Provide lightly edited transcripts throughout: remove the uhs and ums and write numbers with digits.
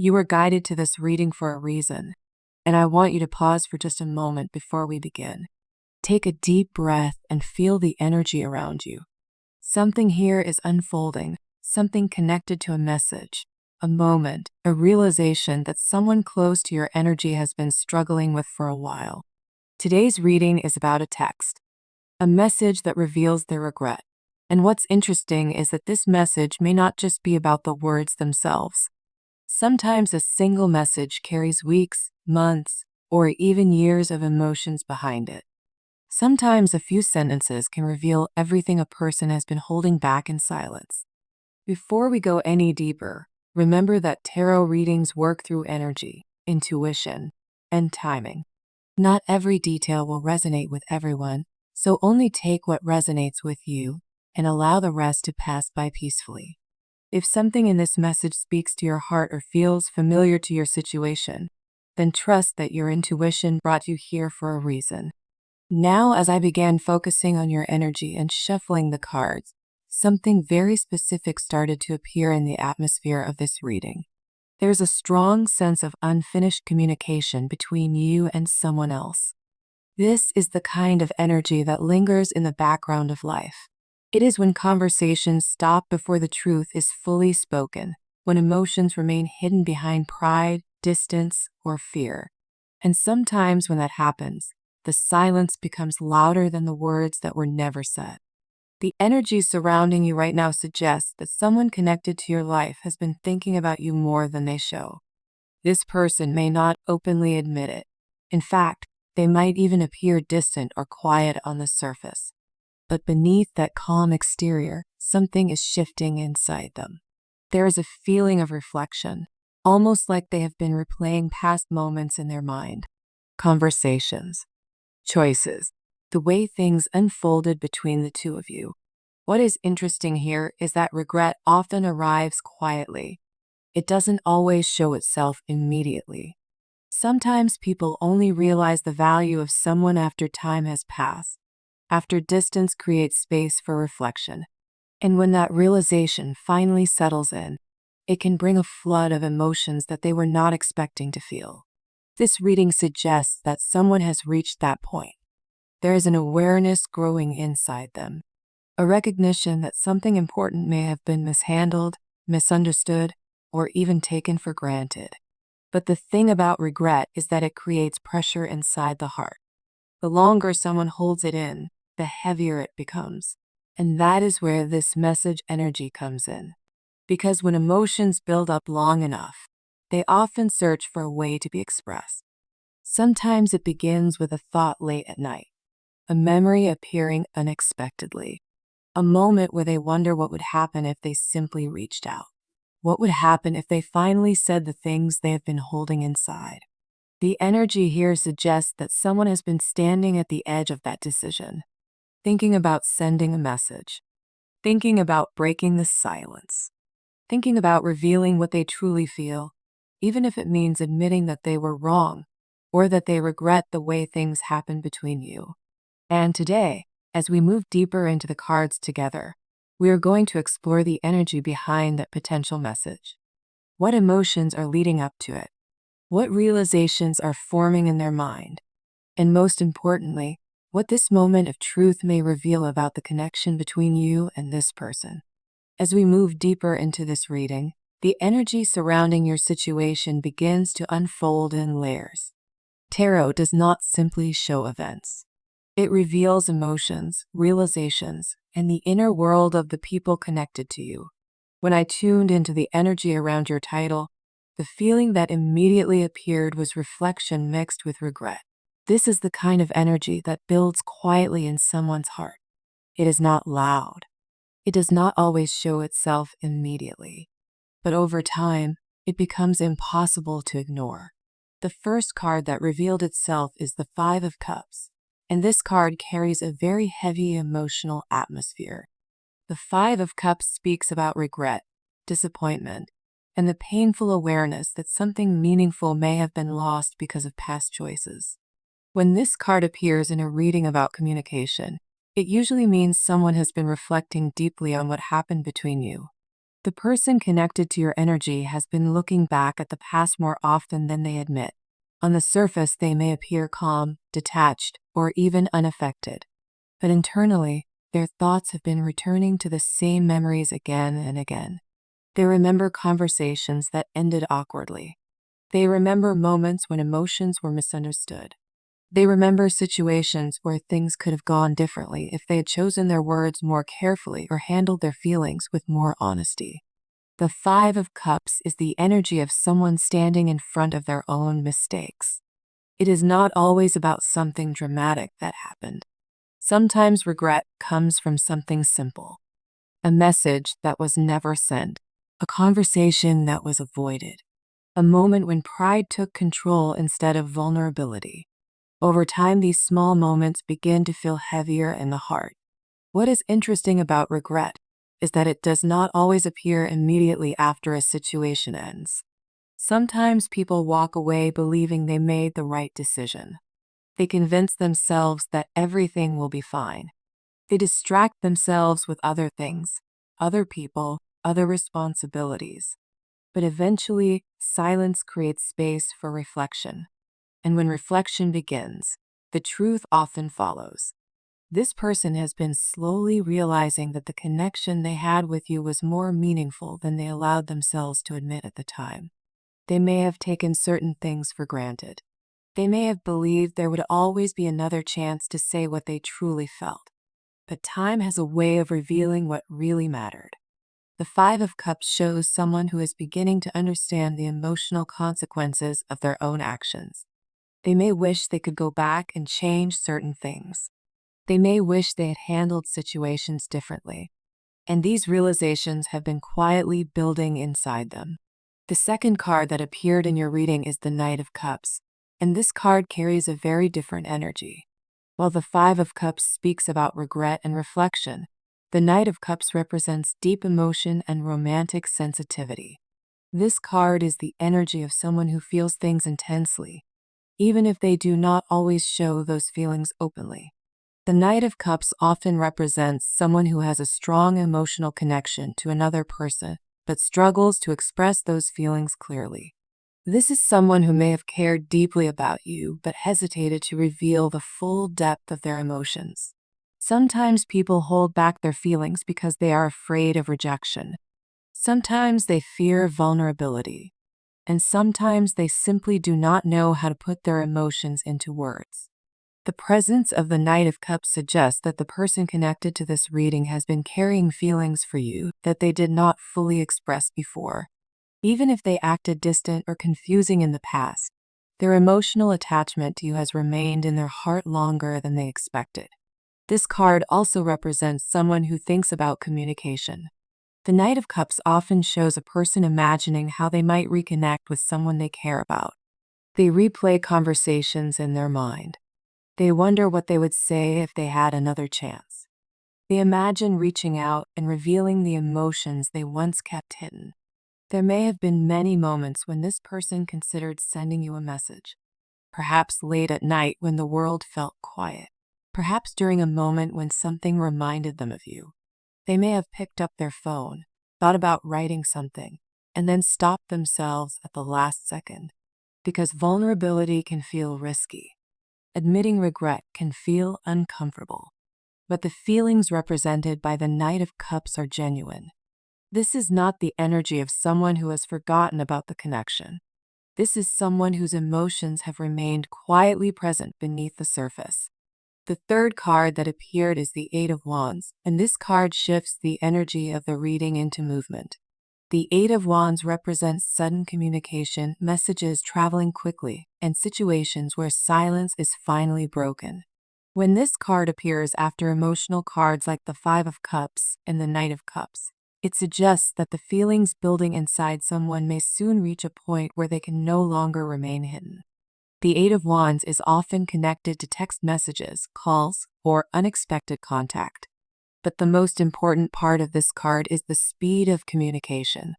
You were guided to this reading for a reason, and I want you to pause for just a moment before we begin. Take a deep breath and feel the energy around you. Something here is unfolding, something connected to a message, a moment, a realization that someone close to your energy has been struggling with for a while. Today's reading is about a text, a message that reveals their regret. And what's interesting is that this message may not just be about the words themselves. Sometimes a single message carries weeks, months, or even years of emotions behind it. Sometimes a few sentences can reveal everything a person has been holding back in silence. Before we go any deeper, remember that tarot readings work through energy, intuition, and timing. Not every detail will resonate with everyone, so only take what resonates with you and allow the rest to pass by peacefully. If something in this message speaks to your heart or feels familiar to your situation, then trust that your intuition brought you here for a reason. Now, as I began focusing on your energy and shuffling the cards, something very specific started to appear in the atmosphere of this reading. There's a strong sense of unfinished communication between you and someone else. This is the kind of energy that lingers in the background of life. It is when conversations stop before the truth is fully spoken, when emotions remain hidden behind pride, distance, or fear. And sometimes when that happens, the silence becomes louder than the words that were never said. The energy surrounding you right now suggests that someone connected to your life has been thinking about you more than they show. This person may not openly admit it. In fact, they might even appear distant or quiet on the surface. But beneath that calm exterior, something is shifting inside them. There is a feeling of reflection, almost like they have been replaying past moments in their mind. Conversations, choices, the way things unfolded between the two of you. What is interesting here is that regret often arrives quietly. It doesn't always show itself immediately. Sometimes people only realize the value of someone after time has passed, after distance creates space for reflection. And when that realization finally settles in, it can bring a flood of emotions that they were not expecting to feel. This reading suggests that someone has reached that point. There is an awareness growing inside them, a recognition that something important may have been mishandled, misunderstood, or even taken for granted. But the thing about regret is that it creates pressure inside the heart. The longer someone holds it in, the heavier it becomes. And that is where this message energy comes in. Because when emotions build up long enough, they often search for a way to be expressed. Sometimes it begins with a thought late at night, a memory appearing unexpectedly, a moment where they wonder what would happen if they simply reached out. What would happen if they finally said the things they have been holding inside? The energy here suggests that someone has been standing at the edge of that decision, thinking about sending a message, thinking about breaking the silence, thinking about revealing what they truly feel, even if it means admitting that they were wrong or that they regret the way things happened between you. And today, as we move deeper into the cards together, we are going to explore the energy behind that potential message. What emotions are leading up to it? What realizations are forming in their mind? And most importantly, what this moment of truth may reveal about the connection between you and this person. As we move deeper into this reading, the energy surrounding your situation begins to unfold in layers. Tarot does not simply show events. It reveals emotions, realizations, and the inner world of the people connected to you. When I tuned into the energy around your title, the feeling that immediately appeared was reflection mixed with regret. This is the kind of energy that builds quietly in someone's heart. It is not loud. It does not always show itself immediately. But over time, it becomes impossible to ignore. The first card that revealed itself is the Five of Cups, and this card carries a very heavy emotional atmosphere. The Five of Cups speaks about regret, disappointment, and the painful awareness that something meaningful may have been lost because of past choices. When this card appears in a reading about communication, it usually means someone has been reflecting deeply on what happened between you. The person connected to your energy has been looking back at the past more often than they admit. On the surface, they may appear calm, detached, or even unaffected. But internally, their thoughts have been returning to the same memories again and again. They remember conversations that ended awkwardly. They remember moments when emotions were misunderstood. They remember situations where things could have gone differently if they had chosen their words more carefully or handled their feelings with more honesty. The Five of Cups is the energy of someone standing in front of their own mistakes. It is not always about something dramatic that happened. Sometimes regret comes from something simple: a message that was never sent, a conversation that was avoided, a moment when pride took control instead of vulnerability. Over time, these small moments begin to feel heavier in the heart. What is interesting about regret is that it does not always appear immediately after a situation ends. Sometimes people walk away believing they made the right decision. They convince themselves that everything will be fine. They distract themselves with other things, other people, other responsibilities. But eventually, silence creates space for reflection. And when reflection begins, the truth often follows. This person has been slowly realizing that the connection they had with you was more meaningful than they allowed themselves to admit at the time. They may have taken certain things for granted. They may have believed there would always be another chance to say what they truly felt. But time has a way of revealing what really mattered. The Five of Cups shows someone who is beginning to understand the emotional consequences of their own actions. They may wish they could go back and change certain things. They may wish they had handled situations differently. And these realizations have been quietly building inside them. The second card that appeared in your reading is the Knight of Cups, and this card carries a very different energy. While the Five of Cups speaks about regret and reflection, the Knight of Cups represents deep emotion and romantic sensitivity. This card is the energy of someone who feels things intensely, even if they do not always show those feelings openly. The Knight of Cups often represents someone who has a strong emotional connection to another person, but struggles to express those feelings clearly. This is someone who may have cared deeply about you, but hesitated to reveal the full depth of their emotions. Sometimes people hold back their feelings because they are afraid of rejection. Sometimes they fear vulnerability. And sometimes they simply do not know how to put their emotions into words. The presence of the Knight of Cups suggests that the person connected to this reading has been carrying feelings for you that they did not fully express before. Even if they acted distant or confusing in the past, their emotional attachment to you has remained in their heart longer than they expected. This card also represents someone who thinks about communication. The Knight of Cups often shows a person imagining how they might reconnect with someone they care about. They replay conversations in their mind. They wonder what they would say if they had another chance. They imagine reaching out and revealing the emotions they once kept hidden. There may have been many moments when this person considered sending you a message. Perhaps late at night when the world felt quiet. Perhaps during a moment when something reminded them of you. They may have picked up their phone, thought about writing something, and then stopped themselves at the last second. Because vulnerability can feel risky. Admitting regret can feel uncomfortable. But the feelings represented by the Knight of Cups are genuine. This is not the energy of someone who has forgotten about the connection. This is someone whose emotions have remained quietly present beneath the surface. The third card that appeared is the Eight of Wands, and this card shifts the energy of the reading into movement. The Eight of Wands represents sudden communication, messages traveling quickly, and situations where silence is finally broken. When this card appears after emotional cards like the Five of Cups and the Knight of Cups, it suggests that the feelings building inside someone may soon reach a point where they can no longer remain hidden. The Eight of Wands is often connected to text messages, calls, or unexpected contact. But the most important part of this card is the speed of communication.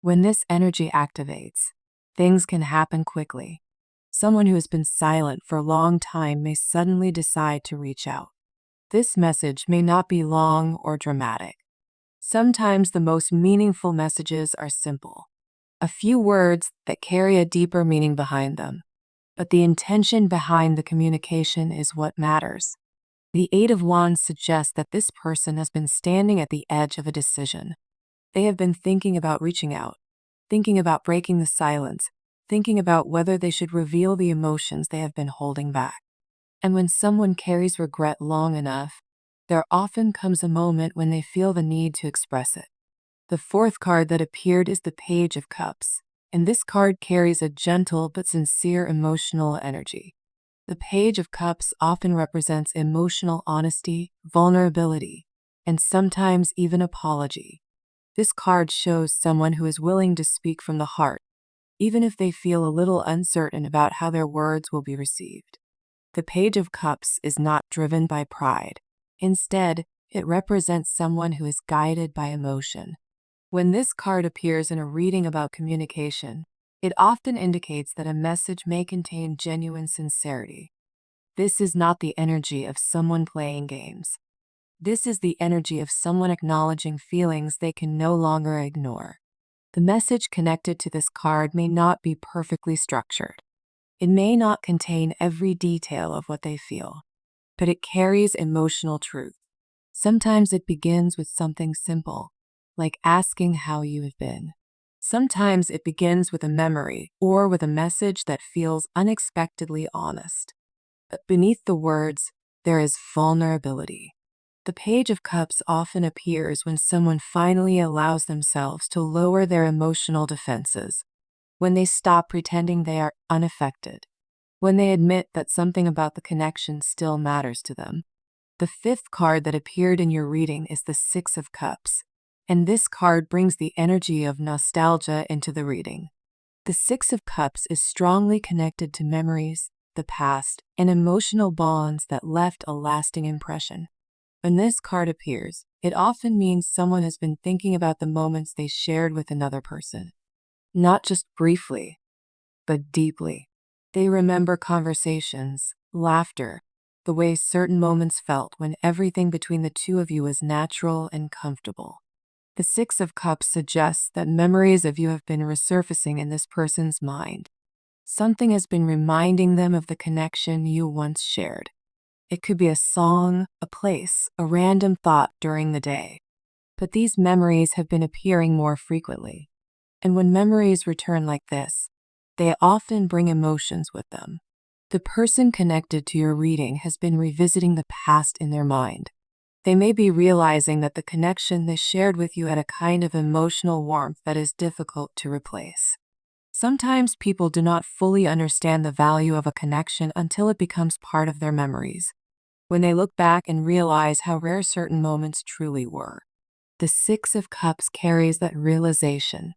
When this energy activates, things can happen quickly. Someone who has been silent for a long time may suddenly decide to reach out. This message may not be long or dramatic. Sometimes the most meaningful messages are simple, a few words that carry a deeper meaning behind them. But the intention behind the communication is what matters. The Eight of Wands suggests that this person has been standing at the edge of a decision. They have been thinking about reaching out, thinking about breaking the silence, thinking about whether they should reveal the emotions they have been holding back. And when someone carries regret long enough, there often comes a moment when they feel the need to express it. The fourth card that appeared is the Page of Cups, and this card carries a gentle but sincere emotional energy. The Page of Cups often represents emotional honesty, vulnerability, and sometimes even apology. This card shows someone who is willing to speak from the heart, even if they feel a little uncertain about how their words will be received. The Page of Cups is not driven by pride. Instead, it represents someone who is guided by emotion. When this card appears in a reading about communication, it often indicates that a message may contain genuine sincerity. This is not the energy of someone playing games. This is the energy of someone acknowledging feelings they can no longer ignore. The message connected to this card may not be perfectly structured. It may not contain every detail of what they feel, but it carries emotional truth. Sometimes it begins with something simple, like asking how you have been. Sometimes it begins with a memory or with a message that feels unexpectedly honest. But beneath the words, there is vulnerability. The Page of Cups often appears when someone finally allows themselves to lower their emotional defenses, when they stop pretending they are unaffected, when they admit that something about the connection still matters to them. The fifth card that appeared in your reading is the Six of Cups, and this card brings the energy of nostalgia into the reading. The Six of Cups is strongly connected to memories, the past, and emotional bonds that left a lasting impression. When this card appears, it often means someone has been thinking about the moments they shared with another person. Not just briefly, but deeply. They remember conversations, laughter, the way certain moments felt when everything between the two of you was natural and comfortable. The Six of Cups suggests that memories of you have been resurfacing in this person's mind. Something has been reminding them of the connection you once shared. It could be a song, a place, a random thought during the day. But these memories have been appearing more frequently. And when memories return like this, they often bring emotions with them. The person connected to your reading has been revisiting the past in their mind. They may be realizing that the connection they shared with you had a kind of emotional warmth that is difficult to replace. Sometimes people do not fully understand the value of a connection until it becomes part of their memories, when they look back and realize how rare certain moments truly were. The Six of Cups carries that realization.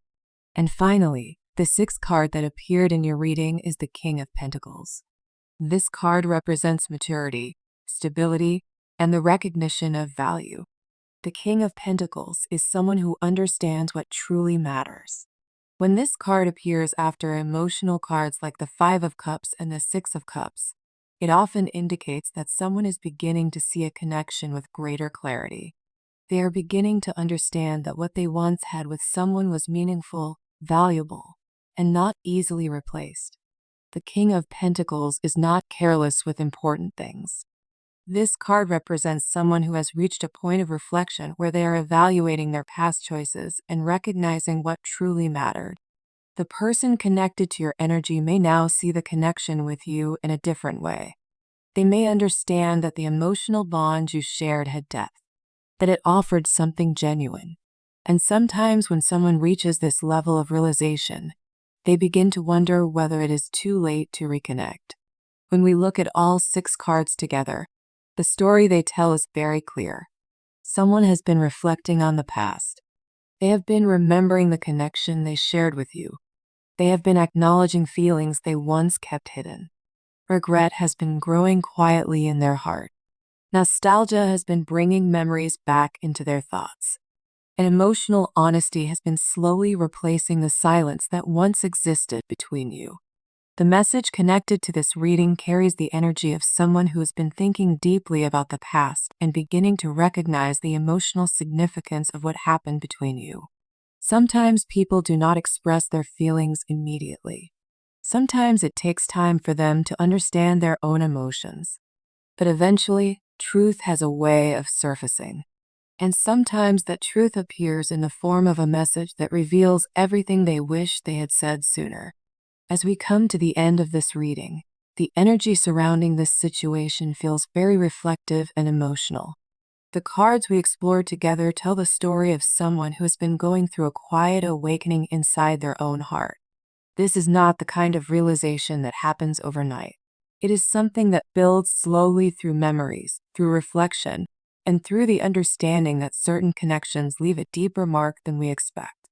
And finally, the sixth card that appeared in your reading is the King of Pentacles. This card represents maturity, stability, and the recognition of value. The King of Pentacles is someone who understands what truly matters. When this card appears after emotional cards like the Five of Cups and the Six of Cups, it often indicates that someone is beginning to see a connection with greater clarity. They are beginning to understand that what they once had with someone was meaningful, valuable, and not easily replaced. The King of Pentacles is not careless with important things. This card represents someone who has reached a point of reflection where they are evaluating their past choices and recognizing what truly mattered. The person connected to your energy may now see the connection with you in a different way. They may understand that the emotional bond you shared had depth, that it offered something genuine. And sometimes when someone reaches this level of realization, they begin to wonder whether it is too late to reconnect. When we look at all six cards together, the story they tell is very clear. Someone has been reflecting on the past. They have been remembering the connection they shared with you. They have been acknowledging feelings they once kept hidden. Regret has been growing quietly in their heart. Nostalgia has been bringing memories back into their thoughts. And emotional honesty has been slowly replacing the silence that once existed between you. The message connected to this reading carries the energy of someone who has been thinking deeply about the past and beginning to recognize the emotional significance of what happened between you. Sometimes people do not express their feelings immediately. Sometimes it takes time for them to understand their own emotions. But eventually, truth has a way of surfacing. And sometimes that truth appears in the form of a message that reveals everything they wish they had said sooner. As we come to the end of this reading, the energy surrounding this situation feels very reflective and emotional. The cards we explored together tell the story of someone who has been going through a quiet awakening inside their own heart. This is not the kind of realization that happens overnight. It is something that builds slowly through memories, through reflection, and through the understanding that certain connections leave a deeper mark than we expect.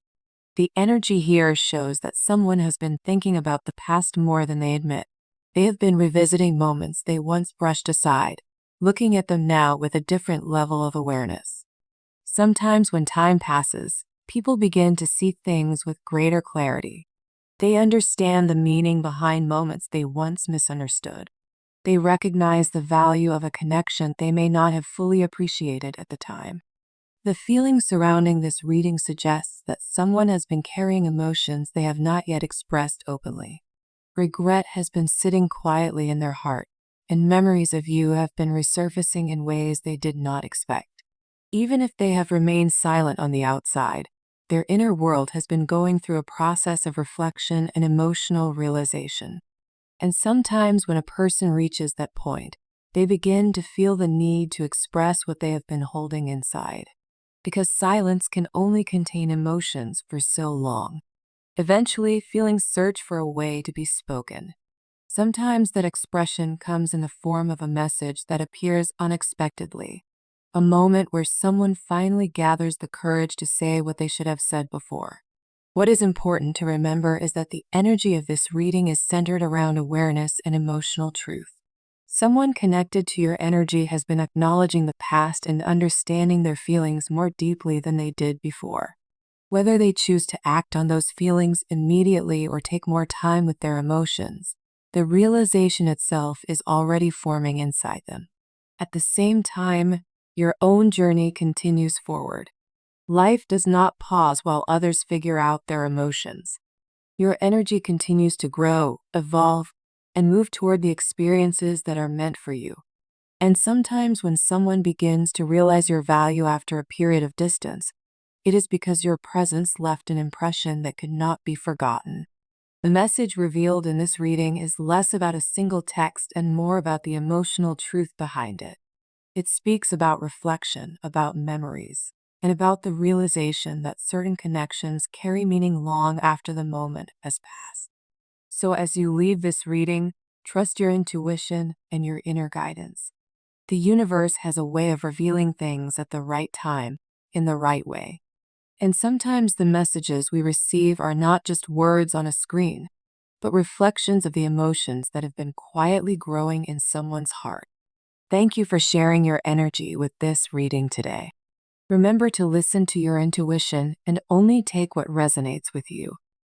The energy here shows that someone has been thinking about the past more than they admit. They have been revisiting moments they once brushed aside, looking at them now with a different level of awareness. Sometimes when time passes, people begin to see things with greater clarity. They understand the meaning behind moments they once misunderstood. They recognize the value of a connection they may not have fully appreciated at the time. The feeling surrounding this reading suggests that someone has been carrying emotions they have not yet expressed openly. Regret has been sitting quietly in their heart, and memories of you have been resurfacing in ways they did not expect. Even if they have remained silent on the outside, their inner world has been going through a process of reflection and emotional realization. And sometimes when a person reaches that point, they begin to feel the need to express what they have been holding inside. Because silence can only contain emotions for so long. Eventually, feelings search for a way to be spoken. Sometimes that expression comes in the form of a message that appears unexpectedly, a moment where someone finally gathers the courage to say what they should have said before. What is important to remember is that the energy of this reading is centered around awareness and emotional truth. Someone connected to your energy has been acknowledging the past and understanding their feelings more deeply than they did before. Whether they choose to act on those feelings immediately or take more time with their emotions, the realization itself is already forming inside them. At the same time, your own journey continues forward. Life does not pause while others figure out their emotions. Your energy continues to grow, evolve, and move toward the experiences that are meant for you. And sometimes when someone begins to realize your value after a period of distance, it is because your presence left an impression that could not be forgotten. The message revealed in this reading is less about a single text and more about the emotional truth behind it. It speaks about reflection, about memories, and about the realization that certain connections carry meaning long after the moment has passed. So as you leave this reading, trust your intuition and your inner guidance. The universe has a way of revealing things at the right time, in the right way. And sometimes the messages we receive are not just words on a screen, but reflections of the emotions that have been quietly growing in someone's heart. Thank you for sharing your energy with this reading today. Remember to listen to your intuition and only take what resonates with you.